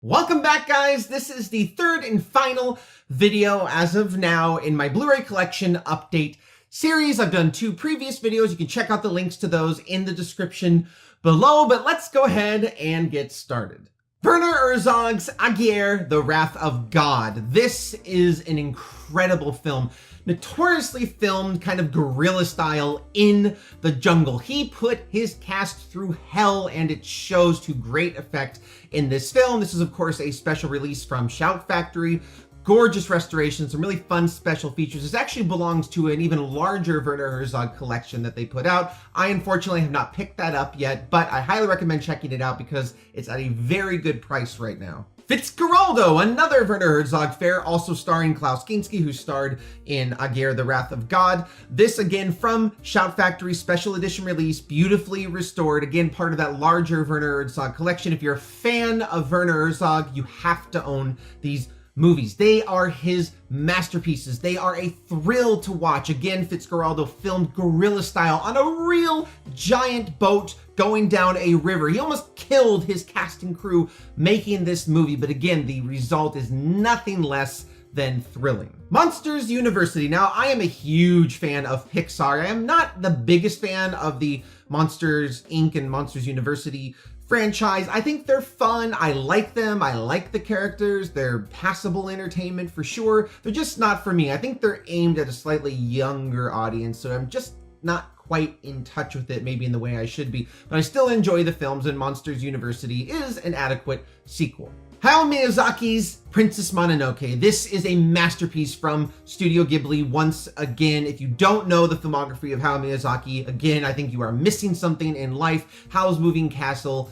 Welcome back, guys. This is the third and final video as of now in my Blu-ray Collection update series. I've done two previous videos. You can check out the links to those in the description below, but let's go ahead and get started. Werner Herzog's Aguirre, The Wrath of God. This is an incredible film, notoriously filmed kind of guerrilla style in the jungle. He put his cast through hell, and it shows to great effect in this film. This is, of course, a special release from Shout Factory. Gorgeous restoration, some really fun special features. This actually belongs to an even larger Werner Herzog collection that they put out. I unfortunately have not picked that up yet, but I highly recommend checking it out because it's at a very good price right now. Fitzcarraldo, another Werner Herzog fare, also starring Klaus Kinski, who starred in Aguirre, The Wrath of God. This, again, from Shout Factory special edition release, beautifully restored. Again, part of that larger Werner Herzog collection. If you're a fan of Werner Herzog, you have to own these movies. They are his masterpieces. They are a thrill to watch. Again, Fitzcarraldo filmed guerrilla style on a real giant boat going down a river. He almost killed his cast and crew making this movie, but again, the result is nothing less than thrilling. Monsters University. Now, I am a huge fan of Pixar. I am not the biggest fan of the Monsters, Inc. and Monsters University franchise. I think they're fun. I like them. I like the characters. They're passable entertainment for sure. They're just not for me. I think they're aimed at a slightly younger audience, so I'm just not quite in touch with it maybe in the way I should be. But I still enjoy the films, and Monsters University is an adequate sequel. Hayao Miyazaki's Princess Mononoke. This is a masterpiece from Studio Ghibli once again. If you don't know the filmography of Hayao Miyazaki, again, I think you are missing something in life. Howl's Moving Castle,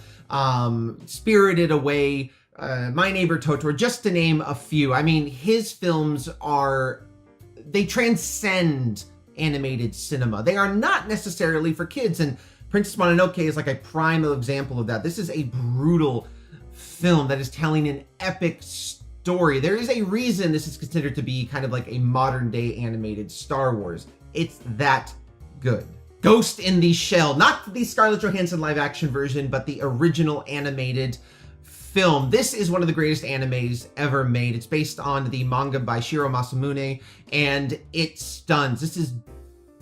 Spirited Away, My Neighbor Totoro, just to name a few. I mean, his films they transcend animated cinema. They are not necessarily for kids, and Princess Mononoke is like a prime example of that. This is a brutal film that is telling an epic story. There is a reason this is considered to be kind of like a modern day animated Star Wars. It's that good. Ghost in the Shell, not the Scarlett Johansson live action version, but the original animated film. This is one of the greatest animes ever made. It's based on the manga by Shiro Masamune, and it stuns. This is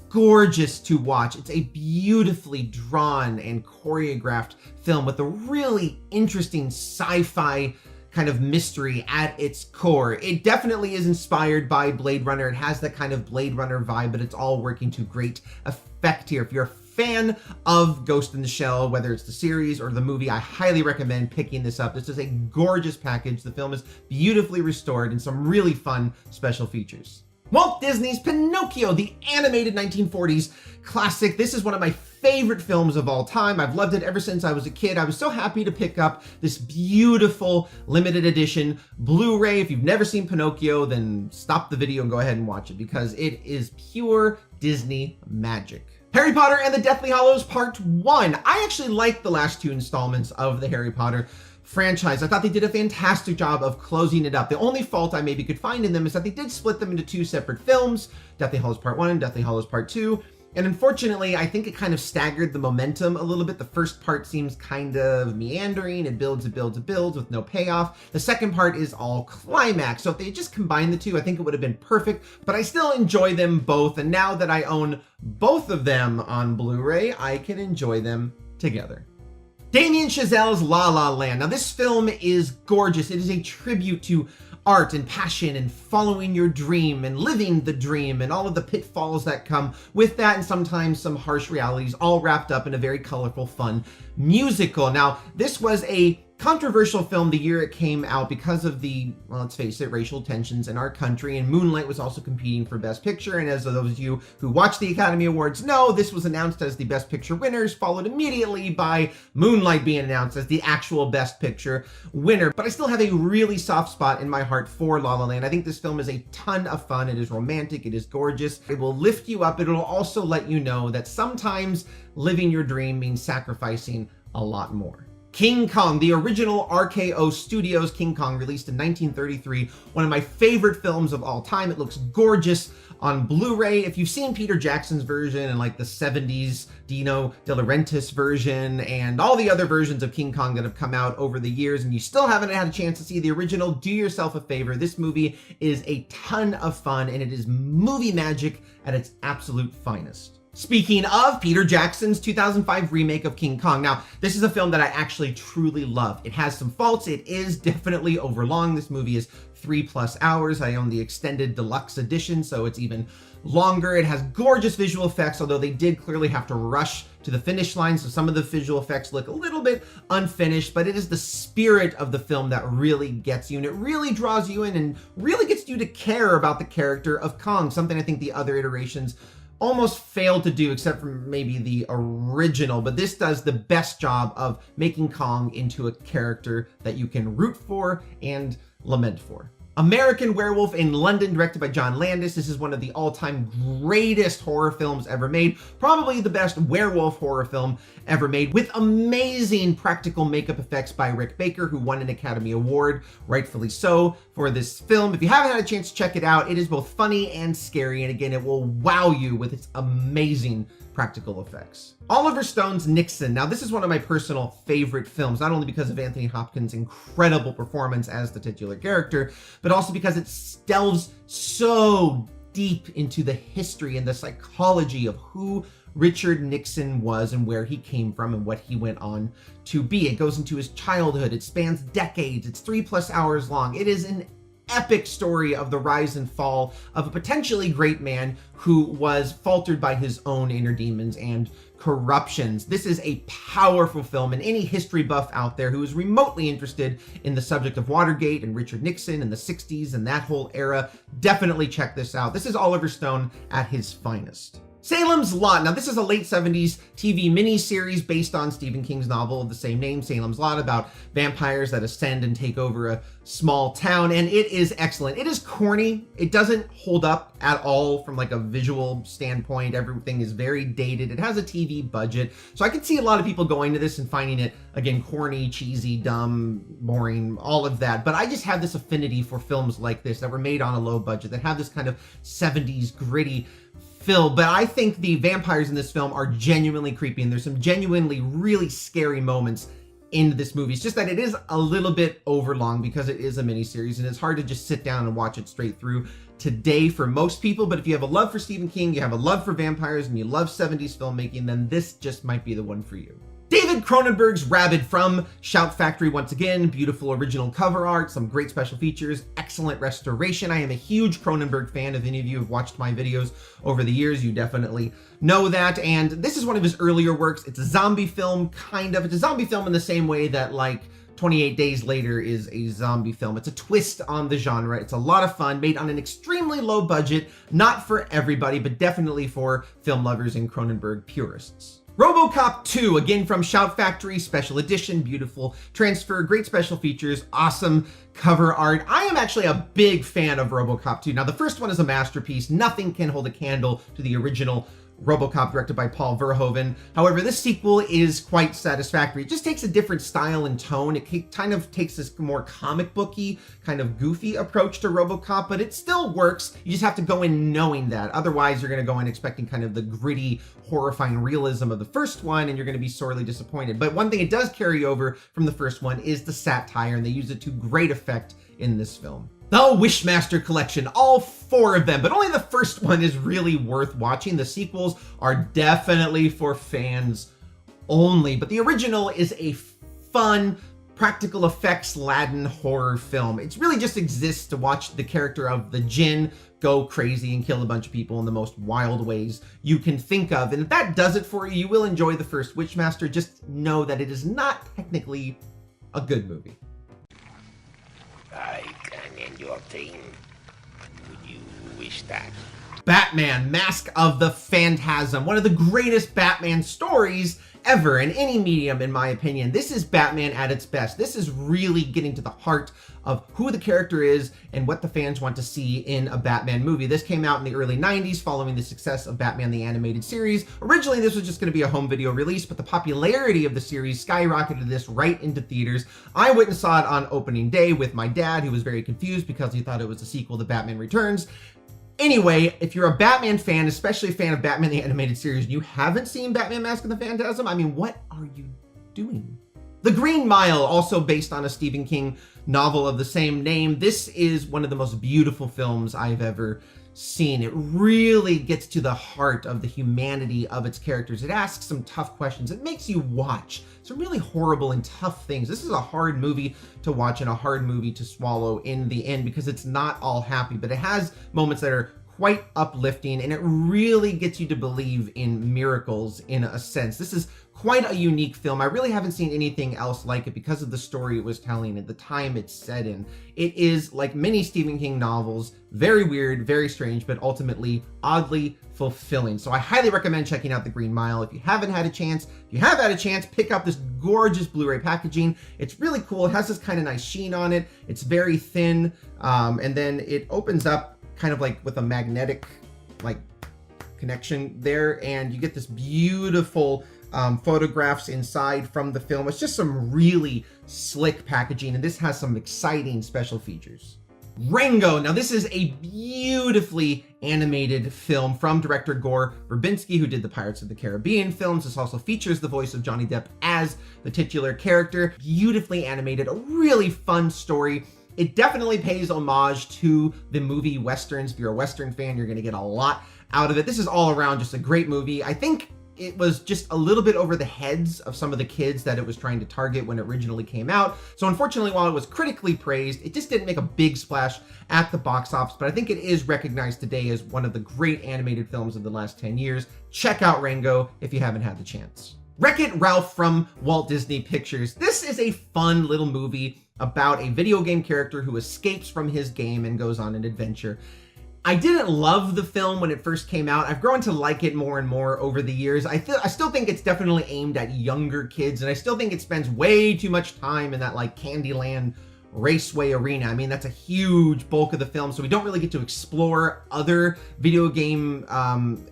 gorgeous to watch. It's a beautifully drawn and choreographed film with a really interesting sci-fi kind of mystery at its core. It definitely is inspired by Blade Runner. It has that kind of Blade Runner vibe, but it's all working to great effect here. If you're a fan of Ghost in the Shell, whether it's the series or the movie, I highly recommend picking this up. This is a gorgeous package. The film is beautifully restored and some really fun special features. Walt Disney's Pinocchio, the animated 1940s classic. This is one of my favorite films of all time. I've loved it ever since I was a kid. I was so happy to pick up this beautiful limited edition Blu-ray. If you've never seen Pinocchio, then stop the video and go ahead and watch it because it is pure Disney magic. Harry Potter and the Deathly Hallows Part 1. I actually like the last two installments of the Harry Potter franchise. I thought they did a fantastic job of closing it up. The only fault I maybe could find in them is that they did split them into two separate films, Deathly Hallows Part 1 and Deathly Hallows Part 2. And unfortunately, I think it kind of staggered the momentum a little bit. The first part seems kind of meandering. It builds with no payoff. The second part is all climax. So if they had just combined the two, I think it would have been perfect. But I still enjoy them both. And now that I own both of them on Blu-ray, I can enjoy them together. Damien Chazelle's La La Land. Now, this film is gorgeous. It is a tribute to art and passion and following your dream and living the dream and all of the pitfalls that come with that, and sometimes some harsh realities, all wrapped up in a very colorful, fun musical. Now, this was a controversial film the year it came out because of the, well, let's face it, racial tensions in our country, and Moonlight was also competing for Best Picture, and as those of you who watch the Academy Awards know, this was announced as the Best Picture winners, followed immediately by Moonlight being announced as the actual Best Picture winner. But I still have a really soft spot in my heart for La La Land. I think this film is a ton of fun. It is romantic, it is gorgeous, it will lift you up, it will also let you know that sometimes living your dream means sacrificing a lot more. King Kong, the original RKO Studios King Kong, released in 1933, one of my favorite films of all time. It looks gorgeous on Blu-ray. If you've seen Peter Jackson's version and like the 70s Dino De Laurentiis version and all the other versions of King Kong that have come out over the years and you still haven't had a chance to see the original, do yourself a favor. This movie is a ton of fun and it is movie magic at its absolute finest. Speaking of Peter Jackson's 2005 remake of King Kong. Now, this is a film that I actually truly love. It has some faults. It is definitely overlong. This movie is 3+ hours. I own the extended deluxe edition, so it's even longer. It has gorgeous visual effects, although they did clearly have to rush to the finish line, so some of the visual effects look a little bit unfinished, but it is the spirit of the film that really gets you, and it really draws you in and really gets you to care about the character of Kong, something I think the other iterations almost failed to do, except for maybe the original, but this does the best job of making Kong into a character that you can root for and lament for. American Werewolf in London, directed by John Landis. This is one of the all-time greatest horror films ever made. Probably the best werewolf horror film ever made, with amazing practical makeup effects by Rick Baker, who won an Academy Award, rightfully so, for this film. If you haven't had a chance to check it out, it is both funny and scary, and again, it will wow you with its amazing practical effects. Oliver Stone's Nixon. Now, this is one of my personal favorite films, not only because of Anthony Hopkins' incredible performance as the titular character, but also because it delves so deep into the history and the psychology of who Richard Nixon was and where he came from and what he went on to be. It goes into his childhood. It spans decades. It's 3+ hours long. It is an epic story of the rise and fall of a potentially great man who was faltered by his own inner demons and corruptions. This is a powerful film, and any history buff out there who is remotely interested in the subject of Watergate and Richard Nixon in the 60s and that whole era, definitely check this out. This is Oliver Stone at his finest. Salem's Lot. Now, this is a late 70s TV miniseries based on Stephen King's novel of the same name, Salem's Lot, about vampires that ascend and take over a small town, and it is excellent. It is corny. It doesn't hold up at all from like a visual standpoint. Everything is very dated. It has a TV budget, so I could see a lot of people going to this and finding it, again, corny, cheesy, dumb, boring, all of that. But I just have this affinity for films like this that were made on a low budget, that have this kind of 70s gritty feel. But I think the vampires in this film are genuinely creepy, and there's some genuinely really scary moments in this movie. It's just that it is a little bit overlong because it is a miniseries, and it's hard to just sit down and watch it straight through today for most people. But if you have a love for Stephen King, you have a love for vampires, and you love 70s filmmaking, then this just might be the one for you. David Cronenberg's Rabid from Shout Factory. Once again, beautiful original cover art, some great special features, excellent restoration. I am a huge Cronenberg fan. If any of you have watched my videos over the years, you definitely know that. And this is one of his earlier works. It's a zombie film, kind of. It's a zombie film in the same way that, like, 28 Days Later is a zombie film. It's a twist on the genre. It's a lot of fun, made on an extremely low budget, not for everybody, but definitely for film lovers and Cronenberg purists. RoboCop 2, again from Shout Factory, special edition, beautiful transfer, great special features, awesome cover art. I am actually a big fan of RoboCop 2. Now, the first one is a masterpiece. Nothing can hold a candle to the original RoboCop, directed by Paul Verhoeven. However, this sequel is quite satisfactory. It just takes a different style and tone. It kind of takes this more comic booky, kind of goofy approach to RoboCop, but it still works. You just have to go in knowing that. Otherwise, you're going to go in expecting kind of the gritty, horrifying realism of the first one, and you're going to be sorely disappointed. But one thing it does carry over from the first one is the satire, and they use it to great effect in this film. The Wishmaster Collection, all 4 of them, but only the first one is really worth watching. The sequels are definitely for fans only, but the original is a fun, practical effects laden horror film. It really just exists to watch the character of the Djinn go crazy and kill a bunch of people in the most wild ways you can think of. And if that does it for you, you will enjoy the first Wishmaster. Just know that it is not technically a good movie. I can end your thing. Would you wish that? Batman, Mask of the Phantasm, one of the greatest Batman stories ever in any medium, in my opinion. This is Batman at its best. This is really getting to the heart of who the character is and what the fans want to see in a Batman movie. This came out in the early 90s following the success of Batman the Animated Series. Originally, this was just going to be a home video release, but the popularity of the series skyrocketed this right into theaters. I went and saw it on opening day with my dad, who was very confused because he thought it was a sequel to Batman Returns. Anyway, if you're a Batman fan, especially a fan of Batman the Animated Series, and you haven't seen Batman Mask of the Phantasm, I mean, what are you doing? The Green Mile, also based on a Stephen King novel of the same name. This is one of the most beautiful films I've ever seen. It really gets to the heart of the humanity of its characters. It asks some tough questions. It makes you watch some really horrible and tough things. This is a hard movie to watch and a hard movie to swallow in the end because it's not all happy, but it has moments that are quite uplifting, and it really gets you to believe in miracles in a sense. This is quite a unique film. I really haven't seen anything else like it because of the story it was telling and the time it's set in. It is, like many Stephen King novels, very weird, very strange, but ultimately oddly fulfilling. So I highly recommend checking out The Green Mile. If you haven't had a chance, if you have had a chance, pick up this gorgeous Blu-ray packaging. It's really cool. It has this kind of nice sheen on it. It's very thin, and then it opens up kind of like with a magnetic like connection there, and you get this beautiful photographs inside from the film. It's just some really slick packaging, and this has some exciting special features. Rango. Now this is a beautifully animated film from director Gore Verbinski, who did the Pirates of the Caribbean films. This also features the voice of Johnny Depp as the titular character. Beautifully animated, a really fun story. It definitely pays homage to the movie Westerns. If you're a Western fan, you're going to get a lot out of it. This is all around just a great movie. I think it was just a little bit over the heads of some of the kids that it was trying to target when it originally came out. So unfortunately, while it was critically praised, it just didn't make a big splash at the box office. But I think it is recognized today as one of the great animated films of the last 10 years. Check out Rango if you haven't had the chance. Wreck-It Ralph from Walt Disney Pictures. This is a fun little movie about a video game character who escapes from his game and goes on an adventure. I didn't love the film when it first came out. I've grown to like it more and more over the years. I still think it's definitely aimed at younger kids, and I still think it spends way too much time in that like Candyland raceway arena. I mean, that's a huge bulk of the film, so we don't really get to explore other video game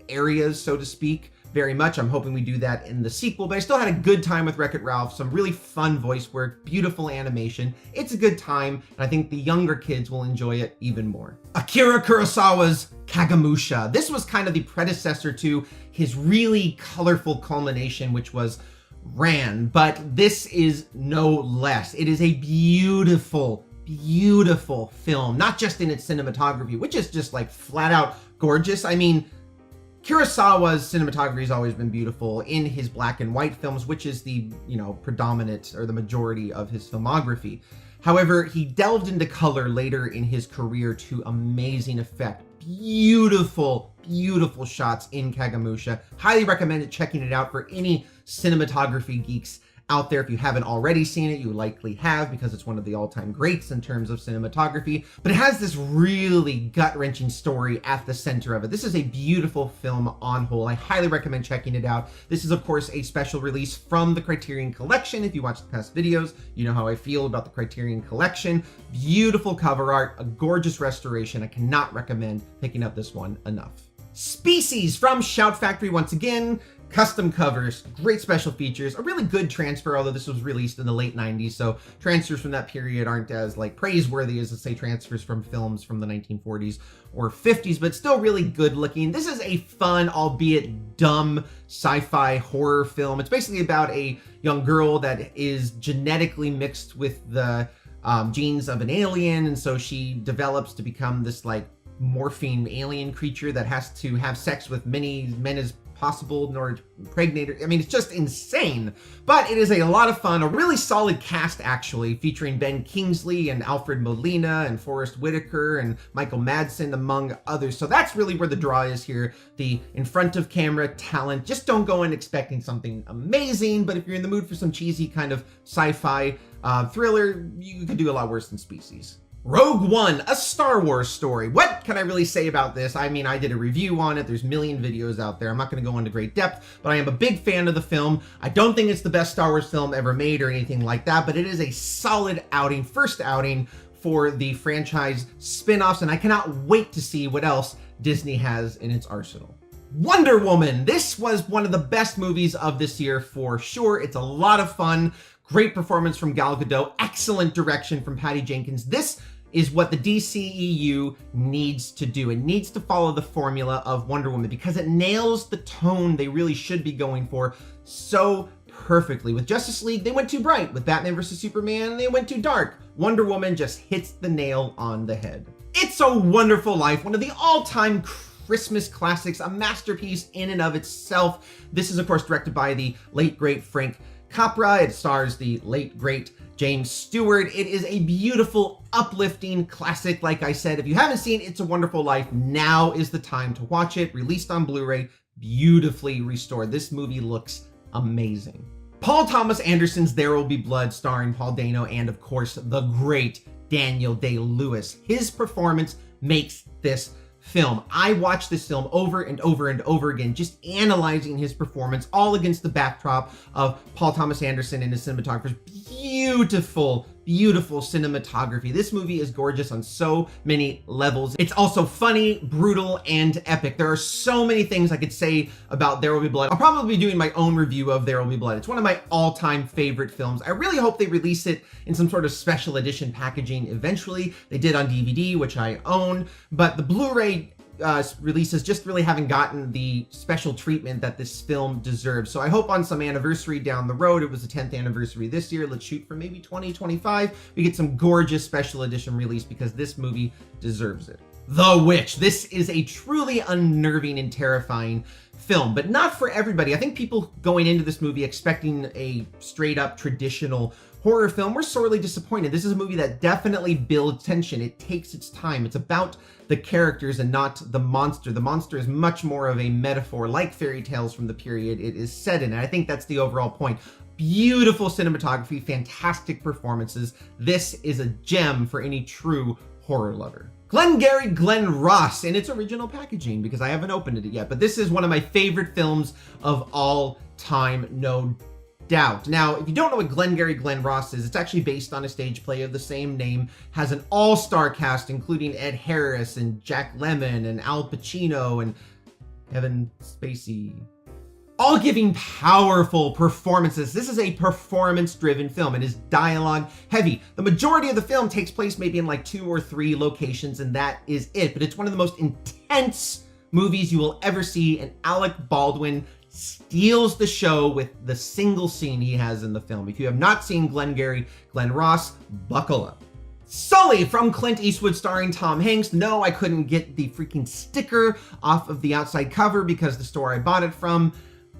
areas, so to speak, very much. I'm hoping we do that in the sequel, but I still had a good time with Wreck-It Ralph. Some really fun voice work, beautiful animation. It's a good time, and I think the younger kids will enjoy it even more. Akira Kurosawa's Kagemusha. This was kind of the predecessor to his really colorful culmination, which was Ran, but this is no less. It is a beautiful, beautiful film, not just in its cinematography, which is just like flat out gorgeous. I mean, Kurosawa's cinematography has always been beautiful in his black and white films, which is the, predominant or the majority of his filmography. However, he delved into color later in his career to amazing effect. Beautiful, beautiful shots in Kagemusha. Highly recommend checking it out for any cinematography geeks out there. If you haven't already seen it, you likely have, because it's one of the all-time greats in terms of cinematography, but it has this really gut-wrenching story at the center of it. This is a beautiful film on whole. I highly recommend checking it out. This is, of course, a special release from the Criterion Collection. If you watch the past videos, you know how I feel about the Criterion Collection. Beautiful cover art, a gorgeous restoration. I cannot recommend picking up this one enough. Species from Shout Factory once again. Custom covers, great special features, a really good transfer, although this was released in the late 90s, so transfers from that period aren't as praiseworthy as, let's say, transfers from films from the 1940s or 50s, but still really good looking. This is a fun, albeit dumb, sci-fi horror film. It's basically about a young girl that is genetically mixed with the genes of an alien, and so she develops to become this morphine alien creature that has to have sex with many men as possible, nor impregnate her. I mean, it's just insane, but it is a lot of fun. A really solid cast, actually, featuring Ben Kingsley and Alfred Molina and Forrest Whitaker and Michael Madsen, among others. So that's really where the draw is here. The in front of camera talent. Just don't go in expecting something amazing, but if you're in the mood for some cheesy kind of sci-fi thriller, you could do a lot worse than Species. Rogue One, a Star Wars story. What can I really say about this? I mean, I did a review on it. There's a million videos out there. I'm not going to go into great depth, but I am a big fan of the film. I don't think it's the best Star Wars film ever made or anything like that, but it is a solid outing, first outing for the franchise spin-offs, and I cannot wait to see what else Disney has in its arsenal. Wonder Woman. This was one of the best movies of this year for sure. It's a lot of fun. Great performance from Gal Gadot. Excellent direction from Patty Jenkins. This is what the DCEU needs to do. It needs to follow the formula of Wonder Woman because it nails the tone they really should be going for so perfectly. With Justice League, they went too bright. With Batman vs. Superman, they went too dark. Wonder Woman just hits the nail on the head. It's a Wonderful Life, one of the all-time Christmas classics, a masterpiece in and of itself. This is, of course, directed by the late, great Frank Capra. It stars the late, great James Stewart. It is a beautiful, uplifting classic. Like I said, if you haven't seen It's a Wonderful Life, now is the time to watch it. Released on Blu-ray, beautifully restored. This movie looks amazing. Paul Thomas Anderson's There Will Be Blood, starring Paul Dano and, of course, the great Daniel Day-Lewis. His performance makes this film. I watched this film over and over and over again, just analyzing his performance, all against the backdrop of Paul Thomas Anderson and his cinematographer's beautiful cinematography. This movie is gorgeous on so many levels. It's also funny, brutal, and epic. There are so many things I could say about There Will Be Blood. I'll probably be doing my own review of There Will Be Blood. It's one of my all-time favorite films. I really hope they release it in some sort of special edition packaging eventually. They did on DVD, which I own, but the Blu-ray releases just really haven't gotten the special treatment that this film deserves. So I hope on some anniversary down the road, it was the 10th anniversary this year, let's shoot for maybe 2025, we get some gorgeous special edition release because this movie deserves it. The Witch. This is a truly unnerving and terrifying film, but not for everybody. I think people going into this movie expecting a straight up traditional horror film were sorely disappointed. This is a movie that definitely builds tension. It takes its time. It's about the characters and not the monster. The monster is much more of a metaphor, like fairy tales from the period it is set in. And I think that's the overall point. Beautiful cinematography, fantastic performances. This is a gem for any true horror lover. Glengarry Glen Ross in its original packaging, because I haven't opened it yet, but this is one of my favorite films of all time, no doubt. Now, if you don't know what Glengarry Glen Ross is, it's actually based on a stage play of the same name, has an all-star cast including Ed Harris and Jack Lemmon and Al Pacino and Kevin Spacey, all giving powerful performances. This is a performance-driven film. It is dialogue heavy. The majority of the film takes place maybe in like 2 or 3 locations, and that is it. But it's one of the most intense movies you will ever see, and Alec Baldwin steals the show with the single scene he has in the film. If you have not seen Glengarry Glen Ross, buckle up. Sully from Clint Eastwood, starring Tom Hanks. No, I couldn't get the freaking sticker off of the outside cover because the store I bought it from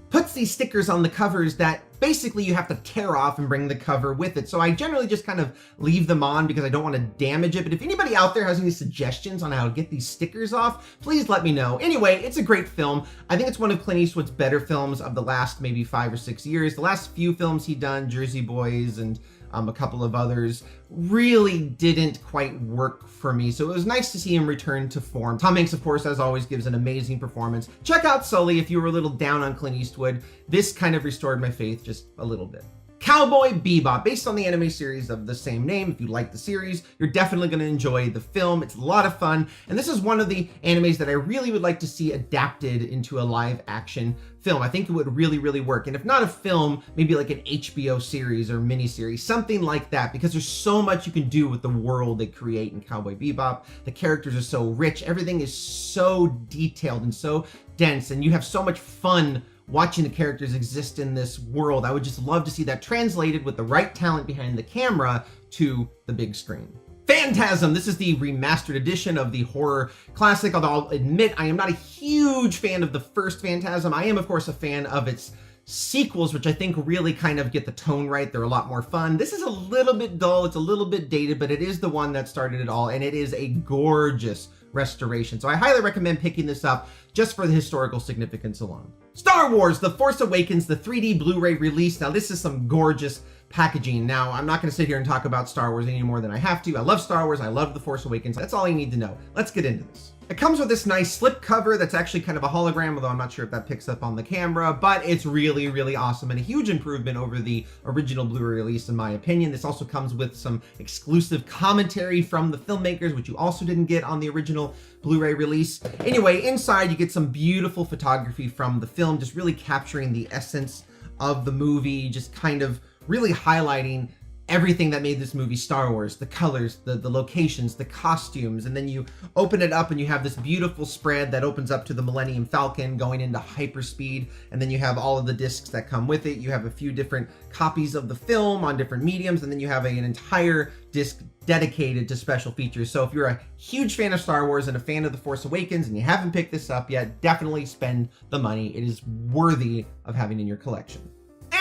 puts these stickers on the covers that basically you have to tear off and bring the cover with it. So I generally just kind of leave them on because I don't want to damage it. But if anybody out there has any suggestions on how to get these stickers off, please let me know. Anyway, it's a great film. I think it's one of Clint Eastwood's better films of the last maybe 5 or 6 years. The last few films he'd done, Jersey Boys and a couple of others, really didn't quite work for me. So it was nice to see him return to form. Tom Hanks, of course, as always, gives an amazing performance. Check out Sully if you were a little down on Clint Eastwood. This kind of restored my faith just a little bit. Cowboy Bebop, based on the anime series of the same name. If you like the series, you're definitely going to enjoy the film. It's a lot of fun, and this is one of the animes that I really would like to see adapted into a live action film. I think it would really work, and if not a film, maybe like an HBO series or miniseries, something like that, because there's so much you can do with the world they create in Cowboy Bebop. The characters are so rich, everything is so detailed and so dense, and you have so much fun watching the characters exist in this world. I would just love to see that translated with the right talent behind the camera to the big screen. Phantasm. This is the remastered edition of the horror classic, although I'll admit I am not a huge fan of the first Phantasm. I am, of course, a fan of its sequels, which I think really kind of get the tone right. They're a lot more fun. This is a little bit dull, it's a little bit dated, but it is the one that started it all, and it is a gorgeous restoration. So I highly recommend picking this up just for the historical significance alone. Star Wars: The Force Awakens, the 3D Blu-ray release. Now this is some gorgeous packaging. Now, I'm not going to sit here and talk about Star Wars any more than I have to. I love Star Wars. I love The Force Awakens. That's all you need to know. Let's get into this. It comes with this nice slip cover that's actually kind of a hologram, although I'm not sure if that picks up on the camera, but it's really, really awesome and a huge improvement over the original Blu-ray release, in my opinion. This also comes with some exclusive commentary from the filmmakers, which you also didn't get on the original Blu-ray release. Anyway, inside you get some beautiful photography from the film, just really capturing the essence of the movie, just kind of really highlighting everything that made this movie Star Wars, the colors, the locations, the costumes, and then you open it up and you have this beautiful spread that opens up to the Millennium Falcon going into hyperspeed, and then you have all of the discs that come with it. You have a few different copies of the film on different mediums, and then you have an entire disc dedicated to special features. So if you're a huge fan of Star Wars and a fan of The Force Awakens and you haven't picked this up yet, definitely spend the money. It is worthy of having in your collection.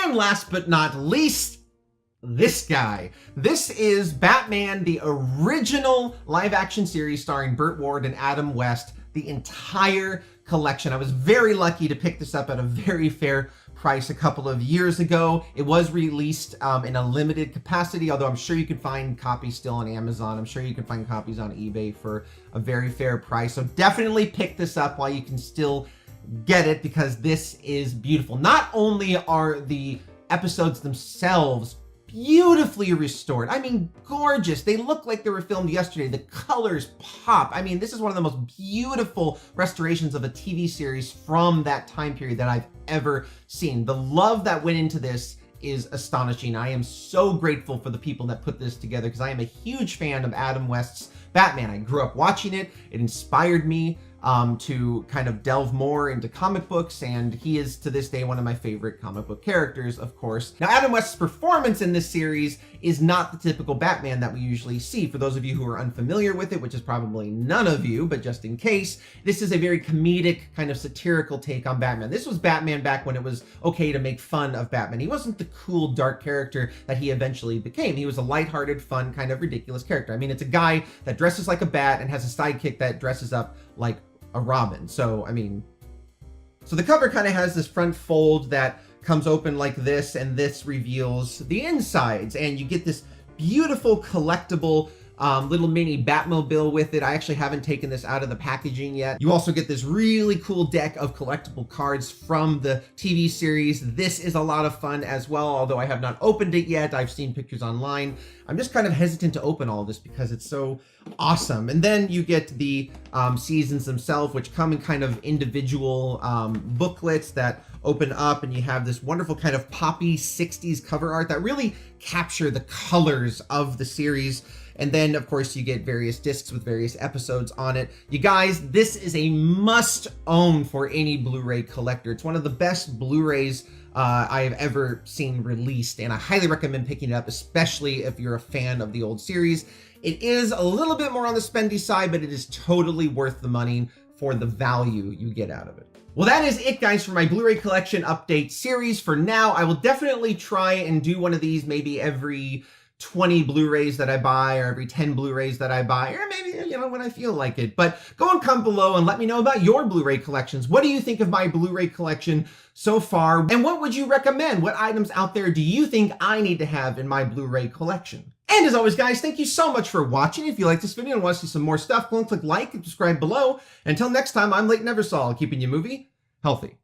And last but not least, this guy. This is Batman, the original live-action series starring Burt Ward and Adam West, the entire collection. I was very lucky to pick this up at a very fair price a couple of years ago. It was released in a limited capacity, although I'm sure you can find copies still on Amazon. I'm sure you can find copies on eBay for a very fair price. So definitely pick this up while you can still get it, because this is beautiful. Not only are the episodes themselves beautifully restored. I mean, gorgeous. They look like they were filmed yesterday. The colors pop. I mean, this is one of the most beautiful restorations of a TV series from that time period that I've ever seen. The love that went into this is astonishing. I am so grateful for the people that put this together, because I am a huge fan of Adam West's Batman. I grew up watching it. It inspired me to kind of delve more into comic books, and he is to this day one of my favorite comic book characters, of course. Now, Adam West's performance in this series is not the typical Batman that we usually see. For those of you who are unfamiliar with it, which is probably none of you, but just in case, this is a very comedic, kind of satirical take on Batman. This was Batman back when it was okay to make fun of Batman. He wasn't the cool, dark character that he eventually became. He was a lighthearted, fun, kind of ridiculous character. I mean, it's a guy that dresses like a bat and has a sidekick that dresses up like a Robin. So, I mean, so the cover kind of has this front fold that comes open like this, and this reveals the insides, and you get this beautiful collectible little mini Batmobile with it. I actually haven't taken this out of the packaging yet. You also get this really cool deck of collectible cards from the TV series. This is a lot of fun as well, although I have not opened it yet. I've seen pictures online. I'm just kind of hesitant to open all this because it's so awesome. And then you get the seasons themselves, which come in kind of individual booklets that open up, and you have this wonderful kind of poppy 60s cover art that really capture the colors of the series. And then, of course, you get various discs with various episodes on it. You guys, this is a must-own for any Blu-ray collector. It's one of the best Blu-rays I have ever seen released, and I highly recommend picking it up, especially if you're a fan of the old series. It is a little bit more on the spendy side, but it is totally worth the money for the value you get out of it. Well, that is it, guys, for my Blu-ray collection update series. For now, I will definitely try and do one of these maybe every 20 Blu-rays that I buy, or every 10 Blu-rays that I buy, or maybe, you know, when I feel like it. But go and comment below and let me know about your Blu-ray collections. What do you think of my Blu-ray collection so far? And what would you recommend? What items out there do you think I need to have in my Blu-ray collection? And as always, guys, thank you so much for watching. If you like this video and want to see some more stuff, go and click like and subscribe below. Until next time, I'm Leighton Eversole, keeping you movie healthy.